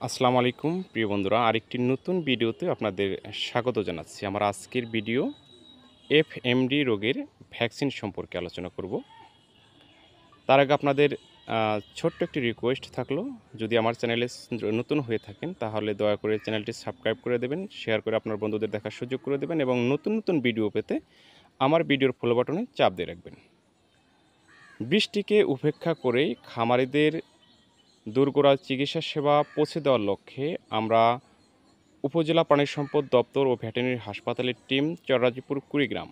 আসসালামু আলাইকুম প্রিয় বন্ধুরা, আরেকটি নতুন ভিডিওতে আপনাদের স্বাগত জানাচ্ছি। আমার আজকের ভিডিও এফএমডি রোগের ভ্যাকসিন সম্পর্কে আলোচনা করব। তার আগে আপনাদের ছোট্ট একটি রিকোয়েস্ট থাকলো, যদি আমার চ্যানেলে নতুন হয়ে থাকেন তাহলে দয়া করে চ্যানেলটি সাবস্ক্রাইব করে দেবেন, শেয়ার করে আপনার বন্ধুদের দেখার সুযোগ করে দেবেন এবং নতুন নতুন ভিডিও পেতে আমার ভিডিওর ফলো বাটনে চাপ দিয়ে রাখবেন। বৃষ্টিকে উপেক্ষা করেই খামারিদের দোরগোড়ার চিকিৎসা সেবা পৌঁছে দেওয়ার লক্ষ্যে আমরা উপজেলা প্রাণী সম্পদ দপ্তর ও ভেটেরিনারি হাসপাতালের টিম চররাজিপুর কুড়িগ্রাম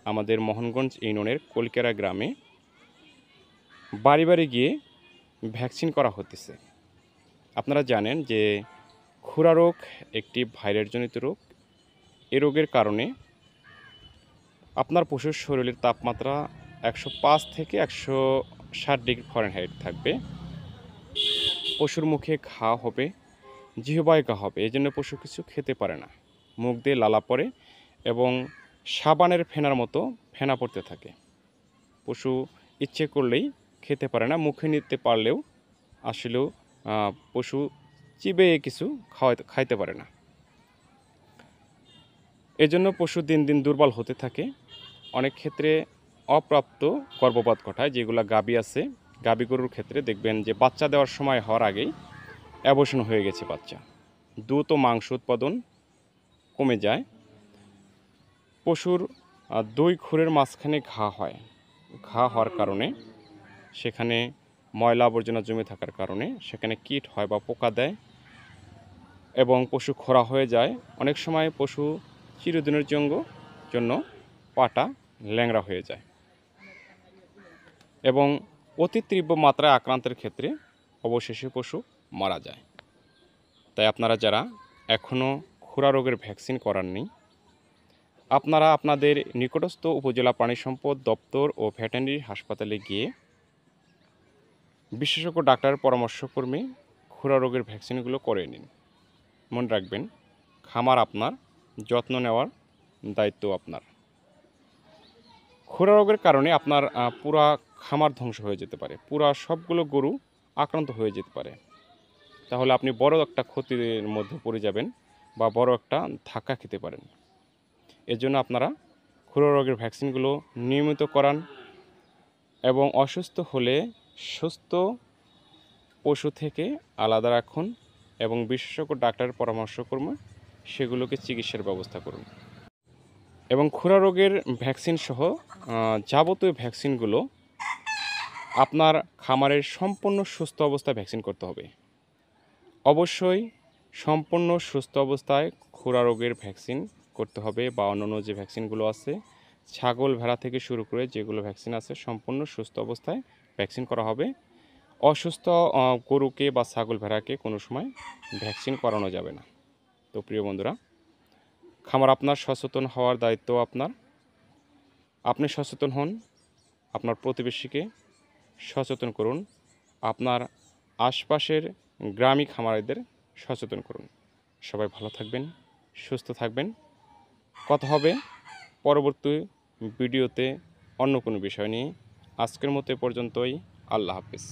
আমাদের মোহনগঞ্জ ইউনিয়নের কলকেরা গ্রামে বাড়ি বাড়ি গিয়ে ভ্যাকসিন করা হতেছে। আপনারা জানেন যে খুরা রোগ একটি ভাইরাসজনিত রোগ। এ রোগের কারণে আপনার পশুর শরীরের তাপমাত্রা 105 থেকে 160 ডিগ্রি ফারেনহাইট থাকবে। পশুর মুখে ঘা হবে, জিহ্বায় ঘা হবে, এই জন্য পশু কিছু খেতে পারে না, মুখ দিয়ে লালা পড়ে এবং সাবানের ফেনার মতো ফেনা পড়তে থাকে। পশু ইচ্ছে করলেই খেতে পারে না, মুখে নিতে পারলেও আসলেও পশু চিবিয়ে কিছু খাইতে পারে না। এজন্য পশু দিন দিন দুর্বল হতে থাকে। অনেক ক্ষেত্রে অপ্রাপ্ত গর্ভপাত ঘটায়। যেগুলো গাভী আছে, গাভী গরুর ক্ষেত্রে দেখবেন যে বাচ্চা দেওয়ার সময় হওয়ার আগেই অ্যাবর্শন হয়ে গেছে বাচ্চা। দুধ ও মাংস উৎপাদন কমে যায়। পশুর দুই খুরের মাঝখানে ঘা হয়। ঘা হওয়ার কারণে সেখানে ময়লা আবর্জনা জমে থাকার কারণে সেখানে কীট হয় বা পোকা দেয় এবং পশু খোরা হয়ে যায়। অনেক সময় পশু চিরদিনের জন্য পাটা ল্যাংড়া হয়ে যায় এবং অতি তীব্র মাত্রায় আক্রান্তের ক্ষেত্রে অবশেষে পশু মারা যায়। তাই আপনারা যারা এখনও খুরা রোগের ভ্যাকসিন করাননি, আপনারা আপনাদের নিকটস্থ উপজেলা প্রাণী সম্পদ দপ্তর ও ভেটেরিনারি হাসপাতালে গিয়ে বিশেষজ্ঞ ডাক্তারের পরামর্শক্রমে খুরা রোগের ভ্যাকসিনগুলো করে নিন। মনে রাখবেন, খামার আপনার, যত্ন নেওয়ার দায়িত্ব আপনার। খুরা রোগের কারণে আপনার পুরা খামার ধ্বংস হয়ে যেতে পারে, পুরা সবগুলো গরু আক্রান্ত হয়ে যেতে পারে। তাহলে আপনি বড় একটা ক্ষতির মধ্যে পড়ে যাবেন বা বড় একটা ধাক্কা খেতে পারেন। এজন্য আপনারা খুরা রোগের ভ্যাকসিনগুলো নিয়মিত করান এবং অসুস্থ হলে সুস্থ পশু থেকে আলাদা রাখুন এবং বিশেষজ্ঞ ডাক্তারের পরামর্শক্রমে সেগুলোকে চিকিৎসার ব্যবস্থা করুন। এবং খুরা রোগের ভ্যাকসিন সহ যাবতীয় ভ্যাকসিনগুলো আপনার খামারের সম্পূর্ণ সুস্থ অবস্থায় ভ্যাকসিন করতে হবে। অবশ্যই সম্পূর্ণ সুস্থ অবস্থায় খুরা রোগের ভ্যাকসিন করতে হবে বা অন্যান্য যে ভ্যাকসিনগুলো আছে, ছাগল ভেড়া থেকে শুরু করে যেগুলো ভ্যাকসিন আছে সম্পূর্ণ সুস্থ অবস্থায় ভ্যাকসিন করা হবে। অসুস্থ গরুকে বা ছাগল ভেড়াকে কোনো সময় ভ্যাকসিন করানো যাবে না। তো প্রিয় বন্ধুরা, খামার আপনার, সচেতন হওয়ার দায়িত্ব আপনার। আপনি সচেতন হন, আপনার প্রতিবেশীকে সচেতন করুন, আপনার আশপাশের গ্রামীণ খামারিদের সচেতন করুন। সবাই ভালো থাকবেন, সুস্থ থাকবেন। কথা হবে পরবর্তী ভিডিওতে অন্য কোনো বিষয় নিয়ে। আজকের মতো এ পর্যন্তই। আল্লাহ হাফেজ।